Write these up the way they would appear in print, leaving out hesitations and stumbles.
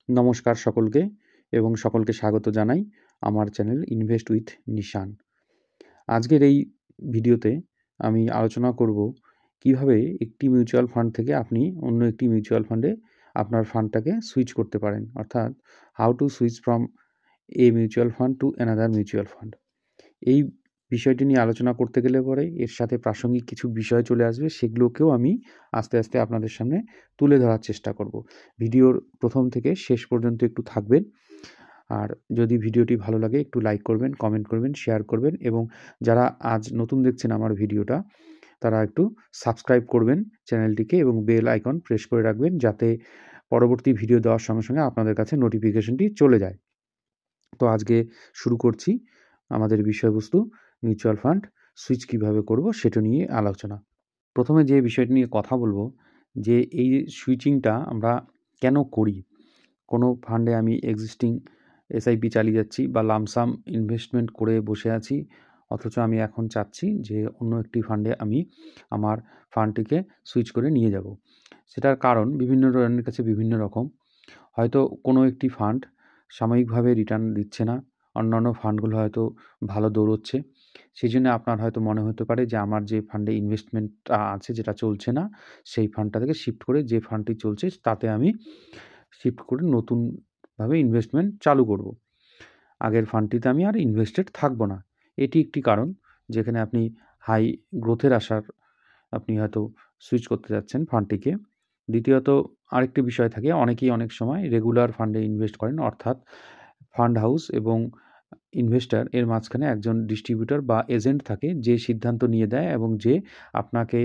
নমস্কার সকলকে এবং সকলকে স্বাগত জানাই আমার চ্যানেল ইনভেস্ট উইথ নিশান। আজকের এই ভিডিওতে আমি আলোচনা করব কিভাবে একটি মিউচুয়াল ফান্ড থেকে আপনি অন্য একটি মিউচুয়াল ফান্ডে আপনার ফান্ডটাকে সুইচ করতে পারেন, অর্থাৎ how to switch from a mutual fund to another mutual fund. এই বিষয়টি নিয়ে আলোচনা করতে গেলে পরে এর সাথে প্রাসঙ্গিক কিছু বিষয় চলে আসবে, সেগুলোকেও আমি আস্তে আস্তে আপনাদের সামনে তুলে ধরার চেষ্টা করব। ভিডিওর প্রথম থেকে শেষ পর্যন্ত একটু থাকবেন। আর যদি ভিডিওটি ভালো লাগে একটু লাইক করবেন, কমেন্ট করবেন, শেয়ার করবেন এবং যারা আজ নতুন দেখছেন আমার ভিডিওটা তারা একটু সাবস্ক্রাইব করবেন চ্যানেলটিকে এবং বেল আইকন প্রেস করে রাখবেন, যাতে পরবর্তী ভিডিও দেওয়ার সঙ্গে সঙ্গে আপনাদের কাছে নোটিফিকেশনটি চলে যায়। তো আজকে শুরু করছি আমাদের বিষয়বস্তু, মিউচুয়াল ফান্ড সুইচ কীভাবে করব সেটা নিয়ে আলোচনা। প্রথমে যে বিষয়টি নিয়ে কথা বলবো, যে এই সুইচিংটা আমরা কেন করি। কোনো ফান্ডে আমি এক্সিস্টিং এসআইপি চালিয়ে যাচ্ছি বা লামসাম ইনভেস্টমেন্ট করে বসে আছি, অথচ আমি এখন চাচ্ছি যে অন্য একটি ফান্ডে আমি আমার ফান্ডটিকে সুইচ করে নিয়ে যাব। সেটার কারণ বিভিন্ন জনের কাছে বিভিন্ন রকম। হয়তো কোনো একটি ফান্ড সাময়িকভাবে রিটার্ন দিচ্ছে না, অন্যান্য ফান্ডগুলো হয়তো ভালো দৌড়চ্ছে। সেই জন্য আপনার হয়তো মনে হতে পারে যে আমার যে ফান্ডে ইনভেস্টমেন্টটা আছে যেটা চলছে না, সেই ফান্ডটা থেকে শিফট করে যে ফান্ডটি চলছে তাতে আমি শিফট করে নতুনভাবে ইনভেস্টমেন্ট চালু করব। আগের ফান্ডটিতে আমি আর ইনভেস্টেড থাকব না। এটি একটি কারণ যেখানে আপনি হাই গ্রোথের আশার আপনি হয়তো সুইচ করতে যাচ্ছেন ফান্ডটিকে। দ্বিতীয়ত আরেকটি বিষয় থাকে, অনেকেই অনেক সময় রেগুলার ফান্ডে ইনভেস্ট করেন, অর্থাৎ ফান্ড হাউস এবং ইনভেস্টর এর মাঝখানে একজন ডিস্ট্রিবিউটর বা এজেন্ট থাকে, যে সিদ্ধান্ত নিয়ে দেয় এবং যে আপনাকে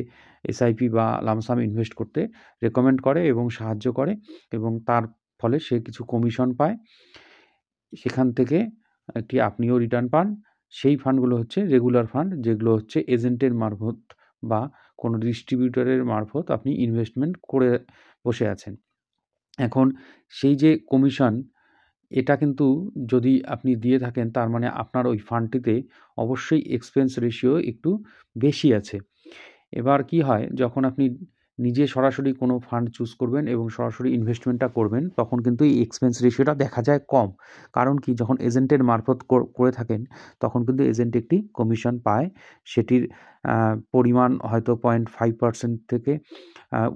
এসআইপি বা লামসাম ইনভেস্ট করতে রেকমেন্ড করে এবং সাহায্য করে, এবং তার ফলে সে কিছু কমিশন পায়, সেখান থেকে একটি আপনিও রিটার্ন পান। সেই ফান্ডগুলো হচ্ছে রেগুলার ফান্ড, যেগুলো হচ্ছে এজেন্টের মারফত বা কোনো ডিস্ট্রিবিউটরের মারফত আপনি ইনভেস্টমেন্ট করে বসে আছেন। এখন সেই যে কমিশন, এটা কিন্তু যদি আপনি দিয়ে থাকেন তার মানে আপনার ওই ফান্ডটিতে অবশ্যই এক্সপেন্স রেশিও একটু বেশি আছে। এবার কি হয়, যখন আপনি নিজে সরাসরি কোনো ফান্ড চুজ করবেন এবং সরাসরি ইনভেস্টমেন্টটা করবেন, তখন কিন্তু এই এক্সপেন্স রেশিওটা দেখা যায় কম। কারণ কি, যখন এজেন্টের মারফত করে থাকেন তখন কিন্তু এজেন্ট একটি কমিশন পায়, সেটির পরিমাণ হয়তো 0.5% থেকে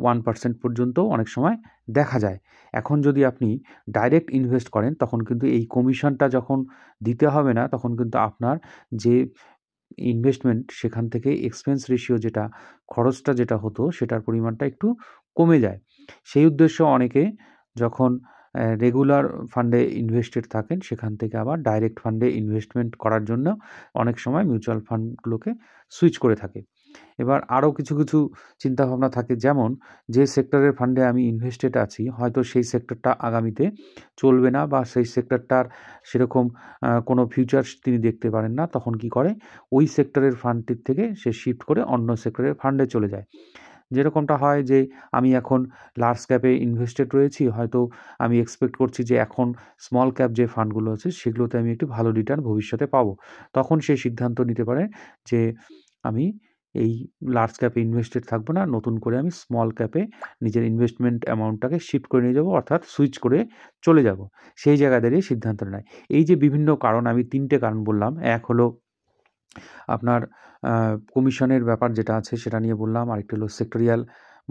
1% পর্যন্ত অনেক সময় দেখা যায়। এখন যদি আপনি ডাইরেক্ট ইনভেস্ট করেন তখন কিন্তু এই কমিশনটা যখন দিতে হবে না, তখন কিন্তু আপনার যে ইনভেস্টমেন্ট সেখান থেকে এক্সপেন্স রেশিও যেটা, খরচটা যেটা হতো সেটার পরিমাণটা একটু কমে যায়। সেই উদ্দেশ্যে অনেকে যখন রেগুলার ফান্ডে ইনভেস্টেড থাকেন সেখান থেকে আবার ডাইরেক্ট ফান্ডে ইনভেস্টমেন্ট করার জন্য অনেক সময় মিউচুয়াল ফান্ডগুলোকে সুইচ করে থাকে। এবার আরও কিছু কিছু চিন্তাভাবনা থাকে, যেমন যে সেক্টরের ফান্ডে আমি ইনভেস্টেড আছি হয়তো সেই সেক্টরটা আগামীতে চলবে না বা সেই সেক্টরটার সেরকম কোনো ফিউচার্স তিনি দেখতে পারেন না, তখন কি করে ওই সেক্টরের ফান্ডটির থেকে সে শিফট করে অন্য সেক্টরের ফান্ডে চলে যায়। যেরকমটা হয় যে আমি এখন লার্জ ক্যাপে ইনভেস্টেড রয়েছি, হয়তো আমি এক্সপেক্ট করছি যে এখন স্মল ক্যাপ যে ফান্ডগুলো আছে সেগুলোতে আমি একটু ভালো রিটার্ন ভবিষ্যতে পাবো, তখন সে সিদ্ধান্ত নিতে পারে যে আমি এই লার্জ ক্যাপে ইনভেস্টেড থাকবো না, নতুন করে আমি স্মল ক্যাপে নিজের ইনভেস্টমেন্ট অ্যামাউন্টটাকে শিফট করে নিয়ে যাবো, অর্থাৎ সুইচ করে চলে যাব। সেই জায়গায় দাঁড়িয়ে সিদ্ধান্ত নেয়। এই যে বিভিন্ন কারণ, আমি 3টে কারণ বললাম। এক হলো আপনার কমিশনের ব্যাপার যেটা আছে সেটা নিয়ে বললাম। আরেকটি হলো সেক্টরিয়াল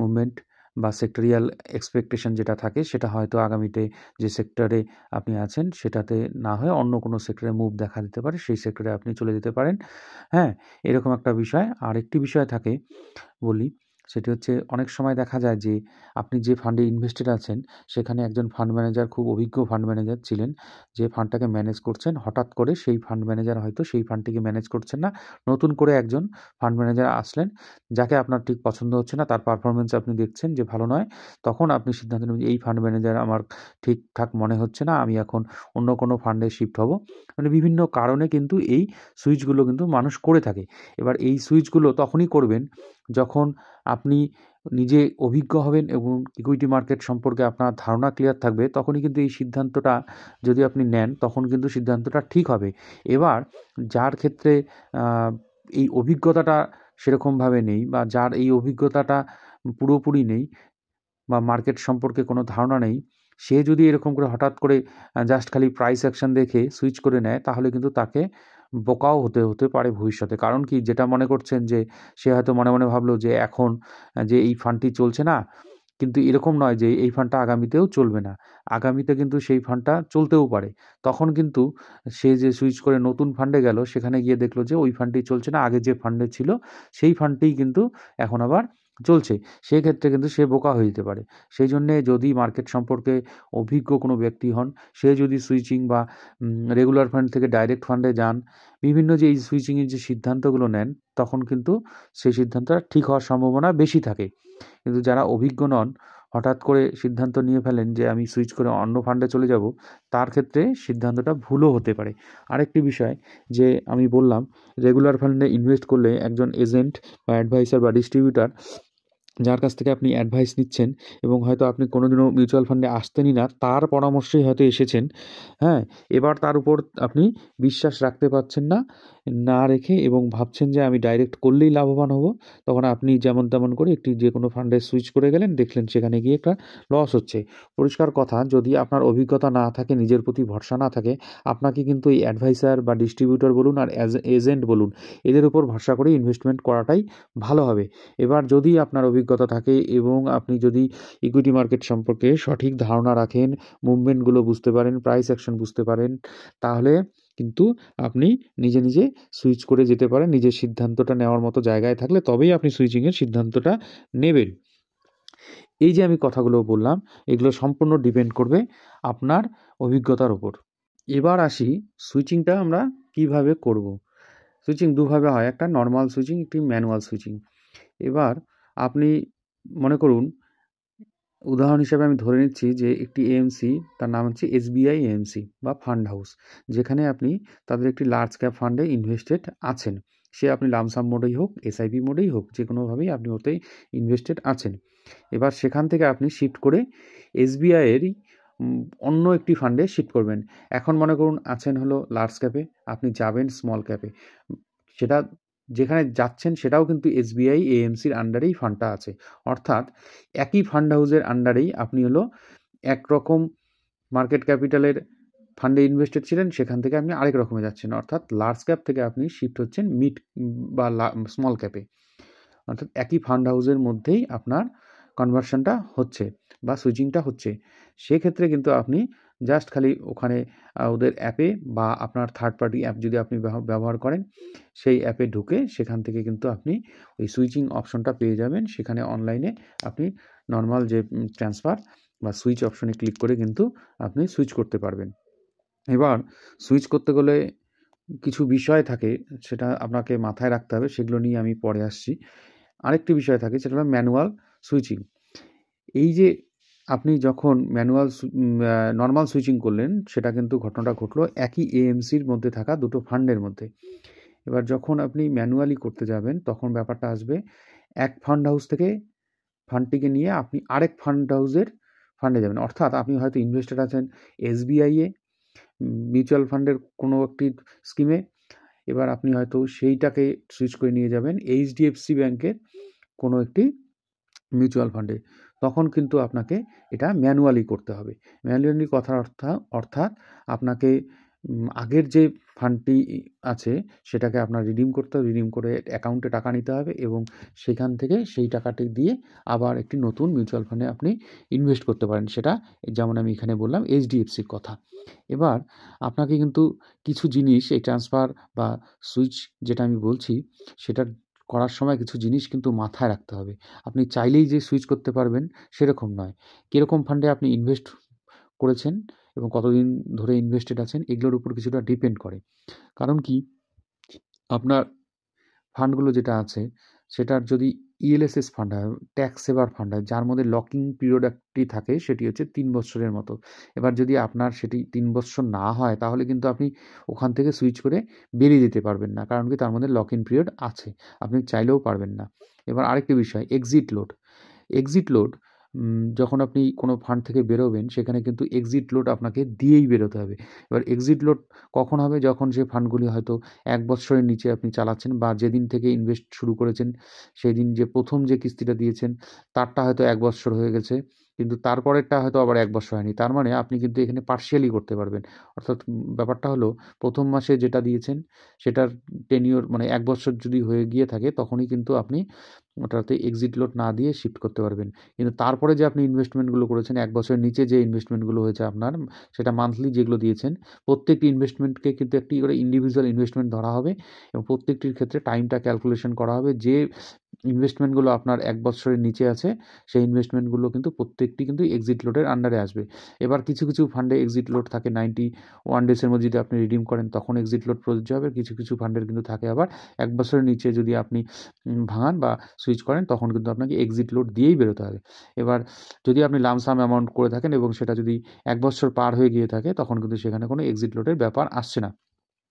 মুভমেন্ট বা সেক্টরিয়াল এক্সপেকটেশন যেটা থাকে, সেটা হয়তো আগামীতে যে সেক্টরে আপনি আছেন সেটাতে না হয়ে অন্য কোনো সেক্টরে মুভ দেখা দিতে পারে, সেই সেক্টরে আপনি চলে যেতে পারেন। হ্যাঁ, এরকম একটা বিষয়। আরেকটি বিষয় থাকে বলি, সেটি হচ্ছে অনেক সময় দেখা যায় যে আপনি যে ফান্ডে ইনভেস্টেড আছেন সেখানে একজন ফান্ড ম্যানেজার, খুব অভিজ্ঞ ফান্ড ম্যানেজার ছিলেন, যে ফান্ডটাকে ম্যানেজ করছেন, হঠাৎ করে সেই ফান্ড ম্যানেজার হয়তো সেই ফান্ডটিকে ম্যানেজ করছেন না, নতুন করে একজন ফান্ড ম্যানেজার আসলেন যাকে আপনার ঠিক পছন্দ হচ্ছে না, তার পারফরমেন্স আপনি দেখছেন যে ভালো নয়, তখন আপনি সিদ্ধান্ত নেবেন এই ফান্ড ম্যানেজার আমার ঠিকঠাক মনে হচ্ছে না, আমি এখন অন্য কোনো ফান্ডে শিফট হব। মানে বিভিন্ন কারণে কিন্তু এই সুইচগুলো কিন্তু মানুষ করে থাকে। এবার এই সুইচগুলো তখনই করবেন যখন আপনি নিজে অভিজ্ঞ হবেন এবং ইকুইটি মার্কেট সম্পর্কে আপনার ধারণা ক্লিয়ার থাকবে, তখনই কিন্তু এই সিদ্ধান্তটা যদি আপনি নেন তখন কিন্তু সিদ্ধান্তটা ঠিক হবে। এবার যার ক্ষেত্রে এই অভিজ্ঞতাটা সেরকমভাবে নেই বা যার এই অভিজ্ঞতাটা পুরোপুরি নেই বা মার্কেট সম্পর্কে কোনো ধারণা নেই, সে যদি এরকম করে হঠাৎ করে জাস্ট খালি প্রাইস অ্যাকশন দেখে সুইচ করে নেয়, তাহলে কিন্তু তাকে বোকাও হতে পারে ভবিষ্যতে। কারণ কি, যেটা মনে করছেন যে সে হয়তো মনে মনে ভাবলো যে এখন যে এই ফান্ডটি চলছে না, কিন্তু এরকম নয় যে এই ফান্ডটা আগামীতেও চলবে না। আগামীতে কিন্তু সেই ফান্ডটা চলতেও পারে। তখন কিন্তু সে যে সুইচ করে নতুন ফান্ডে গেল, সেখানে গিয়ে দেখলো যে ওই ফান্ডটি চলছে না, আগে যে ফান্ডে ছিল সেই ফান্ডটিই কিন্তু এখন আবার চলছে। সেক্ষেত্রে কিন্তু সে বোকা হয়ে যেতে পারে। সেই জন্যে যদি মার্কেট সম্পর্কে অভিজ্ঞ কোনো ব্যক্তি হন, সে যদি সুইচিং বা রেগুলার ফান্ড থেকে ডাইরেক্ট ফান্ডে যান, বিভিন্ন যে এই সুইচিংয়ের যে সিদ্ধান্তগুলো নেন, তখন কিন্তু সেই সিদ্ধান্তটা ঠিক হওয়ার সম্ভাবনা বেশি থাকে। কিন্তু যারা অভিজ্ঞ নন, হঠাৎ করে সিদ্ধান্ত নিয়ে ফেলেন যে আমি সুইচ করে অন্য ফান্ডে চলে যাব, তার ক্ষেত্রে সিদ্ধান্তটা ভুলও হতে পারে। আরেকটি বিষয় যে আমি বললাম, রেগুলার ফান্ডে ইনভেস্ট করলে একজন এজেন্ট বা অ্যাডভাইসার বা ডিস্ট্রিবিউটার, যার কাছ থেকে আপনি অ্যাডভাইস নিচ্ছেন এবং হয়তো আপনি কোনোদিনও মিউচুয়াল ফান্ডে আসতেনই না, তার পরামর্শেই হয়তো এসেছেন, হ্যাঁ? এবার তার উপর আপনি বিশ্বাস রাখতে পারছেন না, না রেখে এবং ভাবছেন যে আমি ডাইরেক্ট করলেই লাভবান হব। তখন আপনি যেমন তেমন করে একটি যে কোনো ফান্ডে সুইচ করে গেলেন, দেখলেন সেখানে গিয়ে একটা লস হচ্ছে। পরিষ্কার কথা, যদি আপনার অভিজ্ঞতা না থাকে, নিজের প্রতি ভরসা না থাকে, আপনাকে কিন্তু এই অ্যাডভাইসার বা ডিস্ট্রিবিউটর বলুন আর এজেন্ট বলুন, এদের উপর ভরসা করে ইনভেস্টমেন্ট করাটাই ভালো হবে। এবার যদি আপনার অভিজ্ঞতা থাকে এবং আপনি যদি ইকুইটি মার্কেট সম্পর্কে সঠিক ধারণা রাখেন, মুভমেন্টগুলো বুঝতে পারেন, প্রাইস অ্যাকশন বুঝতে পারেন, তাহলে কিন্তু আপনি নিজে নিজে সুইচ করে যেতে পারেন। নিজের সিদ্ধান্তটা নেওয়ার মতো জায়গায় থাকলে তবেই আপনি সুইচিংয়ের সিদ্ধান্তটা নেবেন। এই যে আমি কথাগুলো বললাম, এগুলো সম্পূর্ণ ডিপেন্ড করবে আপনার অভিজ্ঞতার উপর। এবার আসি, সুইচিংটা আমরা কিভাবে করব। সুইচিং দুভাবে হয়, একটা নর্মাল সুইচিং, একটি ম্যানুয়াল সুইচিং। এবার আপনি মনে করুন, উদাহরণ হিসেবে আমি ধরে নিচ্ছি যে একটি এএমসি, তার নাম হচ্ছে এসবিআই এএমসি বা ফান্ড হাউস, যেখানে আপনি তাদের একটি লার্জ ক্যাপ ফান্ডে ইনভেস্টেড আছেন। সে আপনি লামসাম মোডেই হোক, এসআইপি মোডেই হোক, যে কোনোভাবেই আপনি ওতেই ইনভেস্টেড আছেন। এবার সেখান থেকে আপনি শিফট করে এসবিআইয়েরই অন্য একটি ফান্ডে শিফট করবেন। এখন মনে করুন আছেন হলো লার্জ ক্যাপে, আপনি যাবেন স্মল ক্যাপে। সেটা যেখানে যাচ্ছেন সেটাও কিন্তু এসবিআই এএমসির আন্ডারেই ফান্ডটা আছে। অর্থাৎ একই ফান্ড হাউসের আন্ডারেই আপনি হলো একরকম মার্কেট ক্যাপিটালের ফান্ডে ইনভেস্টেড ছিলেন, সেখান থেকে আপনি আরেক রকমে যাচ্ছেন। অর্থাৎ লার্জ ক্যাপ থেকে আপনি শিফট হচ্ছেন মিড বা স্মল ক্যাপে। অর্থাৎ একই ফান্ড হাউসের মধ্যেই আপনার কনভার্সনটা হচ্ছে বা সুইচিংটা হচ্ছে। সেক্ষেত্রে কিন্তু আপনি জাস্ট খালি ওখানে ওদের অ্যাপে বা আপনার থার্ড পার্টি অ্যাপ যদি আপনি ব্যবহার করেন, সেই অ্যাপে ঢুকে সেখান থেকে কিন্তু আপনি ওই সুইচিং অপশনটা পেয়ে যাবেন। সেখানে অনলাইনে আপনি নর্মাল যে ট্রান্সফার বা সুইচ অপশনে ক্লিক করে কিন্তু আপনি সুইচ করতে পারবেন। এবার সুইচ করতে গেলে কিছু বিষয় থাকে, সেটা আপনাকে মাথায় রাখতে হবে, সেগুলো নিয়ে আমি পরে আসছি। আরেকটি বিষয় থাকে, সেটা হলো ম্যানুয়াল সুইচিং। এই যে আপনি যখন নর্মাল সুইচিং করলেন, সেটা কিন্তু ঘটনাটা ঘটলো একই এএমসির মধ্যে থাকা দুটো ফান্ডের মধ্যে। এবার যখন আপনি ম্যানুয়ালি করতে যাবেন, তখন ব্যাপারটা আসবে, এক ফান্ড হাউস থেকে ফান্ডটিকে নিয়ে আপনি আরেক ফান্ড হাউসের ফান্ডে যাবেন। অর্থাৎ আপনি হয়তো ইনভেস্টেড আছেন এসবিআইয়ে, মিউচুয়াল ফান্ডের কোনো একটি স্কিমে। এবার আপনি হয়তো সেইটাকে সুইচ করে নিয়ে যাবেন এইচডিএফসি ব্যাংকের কোনো একটি মিউচুয়াল ফান্ডে। তখন কিন্তু আপনাকে এটা ম্যানুয়ালি করতে হবে। ম্যানুয়ালি কথার অর্থাৎ আপনাকে আগের যে ফান্ডটি আছে সেটাকে আপনার রিডিম করতে হবে, রিডিম করে অ্যাকাউন্টে টাকা নিতে হবে এবং সেখান থেকে সেই টাকাটি দিয়ে আবার একটি নতুন মিউচুয়াল ফান্ডে আপনি ইনভেস্ট করতে পারেন। সেটা যেমন আমি এখানে বললাম এইচডিএফসির কথা। এবার আপনাকে কিন্তু কিছু জিনিস, এই ট্রান্সফার বা সুইচ যেটা আমি বলছি, সেটা করার সময় কিছু জিনিস কিন্তু মাথায় রাখতে হবে। আপনি চাইলেই যে সুইচ করতে পারবেন সেরকম নয়। কীরকম ফান্ডে আপনি ইনভেস্ট করেছেন এবং কতদিন ধরে ইনভেস্টেড আছেন, এগুলোর উপর কিছুটা ডিপেন্ড করে। কারণ কি, আপনার ফান্ডগুলো যেটা আছে সেটার যদি ইএলএসএস ফান্ড হয়, ট্যাক্স সেভার ফান্ড হয়, যার মধ্যে লকিং পিরিয়ড একটি থাকে, সেটি হচ্ছে 3 বছরের মতো। এবার যদি আপনার সেটি 3 বছর না হয়, তাহলে কিন্তু আপনি ওখান থেকে সুইচ করে বেরিয়ে যেতে পারবেন না। কারণ কি, তার মধ্যে লক ইন পিরিয়ড আছে, আপনি চাইলেও পারবেন না। এবার আরেকটি বিষয়, এক্সিট লোড যখন আপনি কোনো ফান্ড থেকে বেরোবেন, সেখানে কিন্তু এক্সিট লোড আপনাকে দিয়েই বেরোতে হবে। এবার এক্সিট লোড কখন হবে? যখন সে ফান্ডগুলি হয়তো 1 বছরের নিচে আপনি চালাচ্ছেন বা যেদিন থেকে ইনভেস্ট শুরু করেছেন, সেদিন যে প্রথম যে কিস্তিটা দিয়েছেন তারটা হয়তো 1 বছর হয়ে গেছে কিন্তু তারপরেরটা হয়তো আবার 1 বছর হয়নি। তার মানে আপনি কিন্তু এখানে পার্শিয়ালি করতে পারবেন। অর্থাৎ ব্যাপারটা হলো ১ম মাসে যেটা দিয়েছেন সেটার টেনিউর মানে 1 বছর যদি হয়ে গিয়ে থাকে তখনই কিন্তু আপনি ওটাতে এক্সিট লোড না দিয়ে শিফট করতে পারবেন। কিন্তু তারপরে যে আপনি ইনভেস্টমেন্টগুলো করেছেন 1 বছরের নিচে যে ইনভেস্টমেন্টগুলো হয়েছে আপনার, সেটা মান্থলি যেগুলো দিয়েছেন, প্রত্যেকটি ইনভেস্টমেন্টকে কিন্তু একটি করে ইন্ডিভিজুয়াল ইনভেস্টমেন্ট ধরা হবে এবং প্রত্যেকটির ক্ষেত্রে টাইমটা ক্যালকুলেশন করা হবে। যে ইনভেস্টমেন্টগুলো আপনার 1 বছরের নিচে আছে, সেই ইনভেস্টমেন্টগুলো কিন্তু প্রত্যেকটি কিন্তু এক্সিট লোডের আন্ডারে আসবে। এবার কিছু, কিছু ফান্ডে এক্সিট লোড থাকে 91 ডেজের মধ্যে যদি আপনি রিডিম করেন তখন এক্সিট লোড প্রযোজ্য হবে। কিছু, কিছু ফান্ডের কিন্তু থাকে আবার 1 বছরের নিচে যদি আপনি ভাঙান বা সুইচ করেন তখন কিন্তু আপনাকে এক্সিট লোড দিয়েই বেরোতে হবে। এবার যদি আপনি লামসাম অ্যামাউন্ট করে থাকেন এবং সেটা যদি 1 বছর পার হয়ে গিয়ে থাকে তখন কিন্তু সেখানে কোনো এক্সিট লোডের ব্যাপার আসছে না।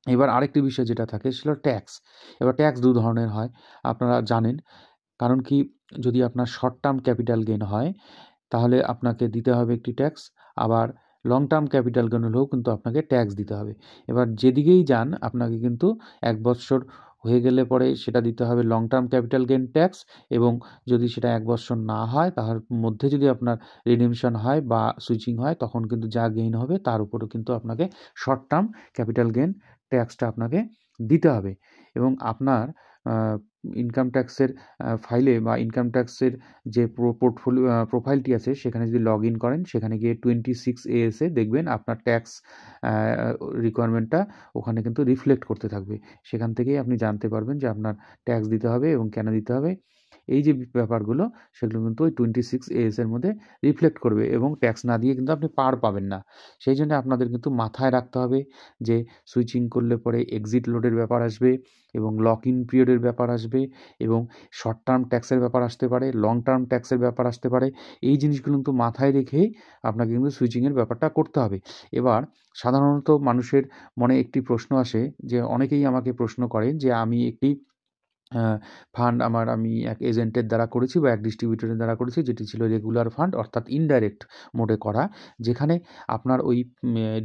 এবার আরেকটি বিষয় যেটা থাকে সেটা হলো ট্যাক্স। এবার ট্যাক্স ২ ধরনের হয়। আপনারা জানেন। কারণ কি, যদি আপনার শর্ট টার্ম ক্যাপিটাল গেইন হয় তাহলে আপনাকে দিতে হবে একটি ট্যাক্স, আবার লং টার্ম ক্যাপিটাল গেইন হলেও কিন্তু আপনাকে ট্যাক্স দিতে হবে। এবার যেদিকেই যান আপনাকে কিন্তু 1 বৎসর হয়ে গেলে পরে সেটা দিতে হবে long term capital gain tax, এবং যদি সেটা 1 বৎসর না হয় তার মধ্যে যদি আপনার রিডিমশন হয় বা সুইচিং হয় তখন কিন্তু যা গেইন হবে তার উপরেও কিন্তু আপনাকে শর্ট টার্ম ক্যাপিটাল গেইন ট্যাক্সটা আপনাকে দিতে হবে। এবং আপনার ইনকাম ট্যাক্সের ফাইলে বা ইনকাম ট্যাক্সের যে পোর্টফোলিও প্রোফাইলটি আছে সেখানে যদি লগ ইন করেন, সেখানে গিয়ে 26AS এ দেখবেন আপনার ট্যাক্স রিকোয়ারমেন্টটা ওখানে কিন্তু রিফ্লেক্ট করতে থাকবে। সেখান থেকেই আপনি জানতে পারবেন যে আপনার ট্যাক্স দিতে হবে এবং কেন দিতে হবে। এই যে ব্যাপারগুলো সেগুলো কিন্তু ওই 26AS এর মধ্যে রিফ্লেক্ট করবে এবং ট্যাক্স না দিয়ে কিন্তু আপনি পার পাবেন না। সেই জন্য আপনাদের কিন্তু মাথায় রাখতে হবে যে সুইচিং করলে পরে এক্সিট লোডের ব্যাপার আসবে এবং লক ইন পিরিয়ডের ব্যাপার আসবে এবং শর্ট টার্ম ট্যাক্সের ব্যাপার আসতে পারে, লং টার্ম ট্যাক্সের ব্যাপার আসতে পারে। এই জিনিসগুলো কিন্তু মাথায় রেখেই আপনাকে কিন্তু সুইচিংয়ের ব্যাপারটা করতে হবে। এবার সাধারণত মানুষের মনে একটি প্রশ্ন আসে, যে অনেকেই আমাকে প্রশ্ন করে যে আমি একটি ফান্ড আমি এক এজেন্টের দ্বারা করেছি বা এক ডিস্ট্রিবিউটরের দ্বারা করেছি, যেটি ছিল রেগুলার ফান্ড অর্থাৎ ইনডাইরেক্ট মোডে করা, যেখানে আপনার ওই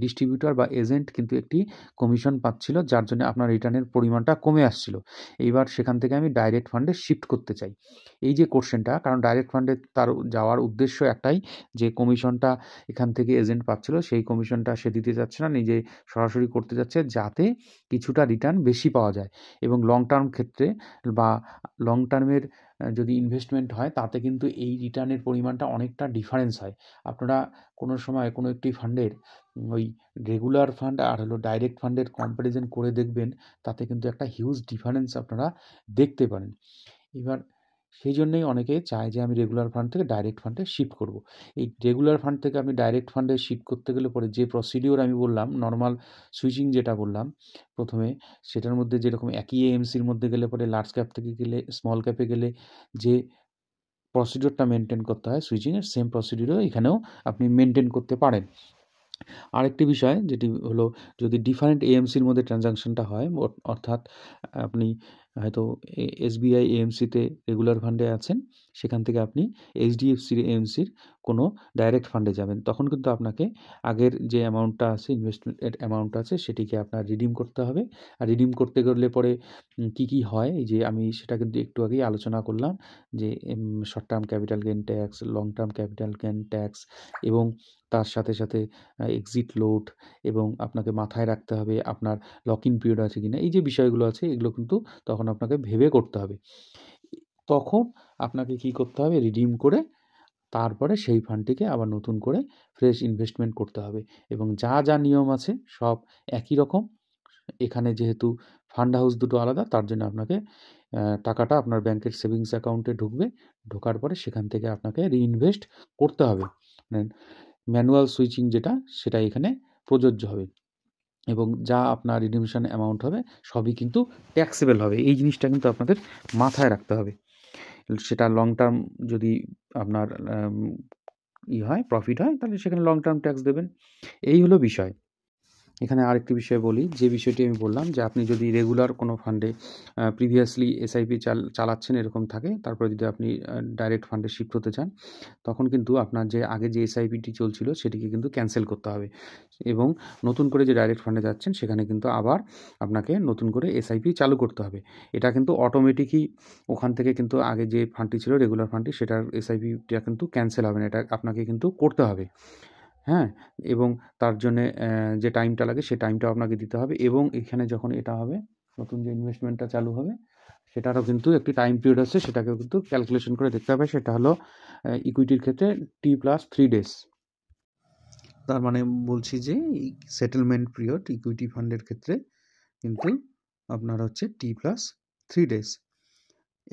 ডিস্ট্রিবিউটর বা এজেন্ট কিন্তু একটি কমিশন পাচ্ছিল, যার জন্য আপনার রিটার্নের পরিমাণটা কমে আসছিল। এইবার সেখান থেকে আমি ডাইরেক্ট ফান্ডে শিফট করতে চাই। এই যে কোশ্চেনটা, কারণ ডাইরেক্ট ফান্ডে তার যাওয়ার উদ্দেশ্য একটাই, যে কমিশনটা এখান থেকে এজেন্ট পাচ্ছিল সেই কমিশনটা সে দিতে যাচ্ছে না, নিজে সরাসরি করতে যাচ্ছে, যাতে কিছুটা রিটার্ন বেশি পাওয়া যায়। এবং লং টার্ম ক্ষেত্রে বা লং টার্মের যদি ইনভেস্টমেন্ট হয় তাতে কিন্তু এই রিটার্নের পরিমাণটা অনেকটা ডিফারেন্স হয়। আপনারা কোনো সময় কোনো একটি ফান্ডের ওই রেগুলার ফান্ড আর হলো ডাইরেক্ট ফান্ডের কম্প্যারিজন করে দেখবেন, তাতে কিন্তু একটা হিউজ ডিফারেন্স আপনারা দেখতে পারেন। এবার সেই জন্যই অনেকে চায় যে আমি রেগুলার ফান্ড থেকে ডাইরেক্ট ফান্ডে শিফট করব। এই রেগুলার ফান্ড থেকে আপনি ডাইরেক্ট ফান্ডে শিফট করতে গেলে পরে যে প্রসিডিওর আমি বললাম, নরমাল সুইচিং যেটা বললাম প্রথমে, সেটার মধ্যে যেরকম একই এএমসির মধ্যে গেলে পরে লার্জ ক্যাপ থেকে গেলে স্মল ক্যাপে গেলে যে প্রসিডিওরটা মেনটেন করতে হয় সুইচিংয়ের, সেম প্রসিডিওরও এখানেও আপনি মেনটেন করতে পারেন। আরেকটি বিষয় যেটি হলো, যদি ডিফারেন্ট এএমসির মধ্যে ট্রানজাকশনটা হয়, অর্থাৎ আপনি হয়তো এসবিআই এএমসিতে রেগুলার ফান্ডে আছেন, সেখান থেকে আপনি এইচডিএফসির এএমসির কোনো ডাইরেক্ট ফান্ডে যাবেন, তখন কিন্তু আপনাকে আগের যে অ্যামাউন্টটা আছে, ইনভেস্টমেন্ট অ্যামাউন্টটা আছে, সেটিকে আপনার রিডিম করতে হবে। আর রিডিম করতে গেলে পরে কী কী হয়, এই যে আমি সেটা কিন্তু একটু আগেই আলোচনা করলাম, যে short term capital gain tax, long term capital gain tax, এবং তার সাথে সাথে এক্সিট লোড, এবং আপনাকে মাথায় রাখতে হবে আপনার লক ইন পিরিয়ড আছে কিনা। এই যে বিষয়গুলো আছে এগুলো কিন্তু তখন আপনাকে ভেবে করতে হবে। তখন আপনাকে কি করতে হবে, রিডিম করে তারপরে সেই ফান্ডটিকে আবার নতুন করে ফ্রেশ ইনভেস্টমেন্ট করতে হবে। এবং যা যা নিয়ম আছে সব একই রকম। এখানে যেহেতু ফান্ড হাউস দুটো আলাদা, তার জন্য আপনাকে টাকাটা আপনার ব্যাংকের সেভিংস অ্যাকাউন্টে ঢুকবে, ঢোকার পরে সেখান থেকে আপনাকে রিইনভেস্ট করতে হবে। ম্যানুয়াল সুইচিং যেটা, সেটা এখানে প্রযোজ্য হবে এবং যা আপনার রিডিমশন অ্যামাউন্ট হবে সবই কিন্তু ট্যাক্সেবল হবে। এই জিনিসটা কিন্তু আপনাদের মাথায় রাখতে হবে। সেটা লং টার্ম যদি আপনার হয়, প্রফিট হয়, তাহলে সেখানে লং টার্ম ট্যাক্স দেবেন। এই হলো বিষয়। এখানে আরেকটি বিষয় বলি, যে বিষয়টি আমি বললাম যে আপনি যদি রেগুলার কোনো ফান্ডে প্রিভিয়াসলি এসআইপি চালাচ্ছেন এরকম থাকে, তারপরে যদি আপনি ডাইরেক্ট ফান্ডে শিফট হতে চান, তখন কিন্তু আপনার যে আগে যে এসআইপিটি চলছিল সেটিকে কিন্তু ক্যান্সেল করতে হবে এবং নতুন করে যে ডাইরেক্ট ফান্ডে যাচ্ছেন সেখানে কিন্তু আবার আপনাকে নতুন করে এসআইপি চালু করতে হবে। এটা কিন্তু অটোমেটিকই ওখান থেকে কিন্তু আগে যে ফান্ডটি ছিল রেগুলার ফান্ডটি, সেটার এসআইপিটা কিন্তু ক্যান্সেল হবে না, এটা আপনাকে কিন্তু করতে হবে। হ্যাঁ, এবং তার জন্যে যে টাইমটা লাগে সে টাইমটাও আপনাকে দিতে হবে এবং এখানে যখন এটা হবে, নতুন যে ইনভেস্টমেন্টটা চালু হবে সেটারও কিন্তু একটি টাইম পিরিয়ড আছে, সেটাকেও কিন্তু ক্যালকুলেশন করে দেখতে হবে। সেটা হলো ইকুইটির ক্ষেত্রে T+3 ডেজ। তার মানে বলছি যে এই সেটেলমেন্ট পিরিয়ড ইকুইটি ফান্ডের ক্ষেত্রে কিন্তু আপনার হচ্ছে T+3 ডেজ।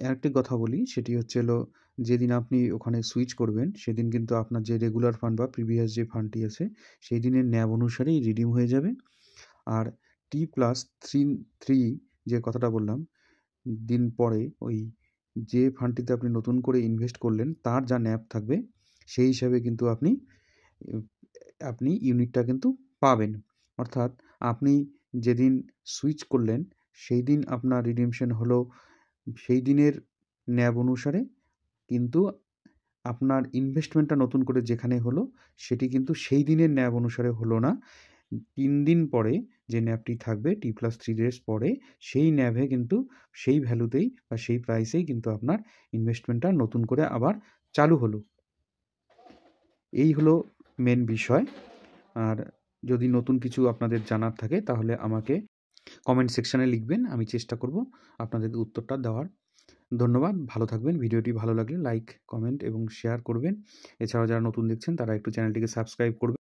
আরেকটি কথা বলি, সেটি হচ্ছে হলো যেদিন আপনি ওখানে সুইচ করবেন সেদিন কিন্তু আপনার যে রেগুলার ফান্ড বা প্রিভিয়াস যে ফান্ডটি আছে সেই দিনের ন্যাব অনুসারেই রিডিম হয়ে যাবে। আর T+3 যে কথাটা বললাম, দিন পরে ওই যে ফান্ডটিতে আপনি নতুন করে ইনভেস্ট করলেন তার যা ন্যাব থাকবে সেই হিসাবে কিন্তু আপনি ইউনিটটা কিন্তু পাবেন। অর্থাৎ আপনি যেদিন সুইচ করলেন সেই দিন আপনার রিডিমশন হলো সেই দিনের ন্যাব অনুসারে, কিন্তু আপনার ইনভেস্টমেন্টটা নতুন করে যেখানে হলো সেটি কিন্তু সেই দিনের ন্যাব অনুসারে হলো না। 3 দিন পরে যে ন্যাবটি থাকবে T+3 ডেজ পরে, সেই ন্যাবে কিন্তু সেই ভ্যালুতেই বা সেই প্রাইসেই কিন্তু আপনার ইনভেস্টমেন্টটা নতুন করে আবার চালু হলো। এই হলো মেন বিষয়। আর যদি নতুন কিছু আপনাদের জানার থাকে তাহলে আমাকে কমেন্ট সেকশানে লিখবেন, আমি চেষ্টা করব আপনাদের উত্তরটা দেওয়ার। ধন্যবাদ, ভালো থাকবেন। ভিডিওটি ভালো লাগলে লাইক, কমেন্ট এবং শেয়ার করবেন। এছাড়াও যারা নতুন দেখছেন তারা একটু চ্যানেলটিকে সাবস্ক্রাইব করবেন।